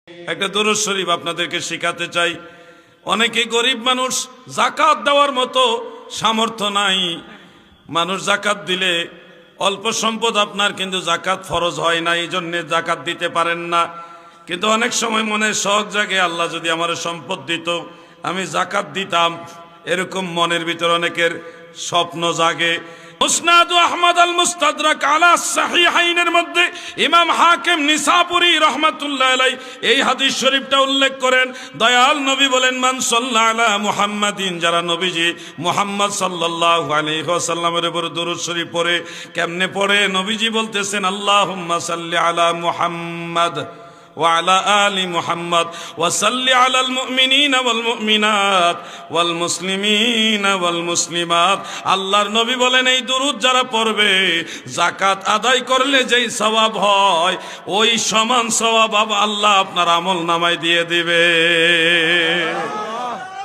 একটা দুরূদ শরীফ আপনাদেরকে শিখাতে চাই। অনেকে গরিব মানুষ, যাকাত দেওয়ার মতো সামর্থ্য নাই। মানুষ যাকাত দিলে অল্প সম্পদ আপনার, কিন্তু যাকাত ফরজ হয় না, এই জন্যে যাকাত দিতে পারেন না। কিন্তু অনেক সময় মনে শখ জাগে, আল্লাহ যদি আমার সম্পদ দিত আমি যাকাত দিতাম, এরকম মনের ভিতর অনেকের স্বপ্ন জাগে। মুসনাদ আহমদ আল মুস্তাদরাক আলা সাহিহাইনের মধ্যে ইমাম হাকিম নিসাপুরি রাহমাতুল্লাহ আলাইহি এই হাদিস শরীফটা উল্লেখ করেন। দয়াল নবী বলেন, মান সাল্লাল্লাহু আলা মুহাম্মাদিন, যারা নবীজি মুহাম্মদ সাল্লাল্লাহু আলাইহি ওয়াসাল্লামের উপর দরুদ শরীফ পড়ে। কেমনে পড়ে? নবীজি বলতেছেন, আল্লাহুম্মা সাল্লি আলা মুহাম্মাদ وعلى آل محمد وصل على المؤمنين والمؤمنات والمسلمين والمسلمات। আল্লাহর নবী বলেন, এই দুরূদ যারা পড়বে, যাকাত আদায় করলে যেই সওয়াব হয় ওই সমান সওয়াব আল্লাহ আপনার আমল নামায় দিয়ে দিবে।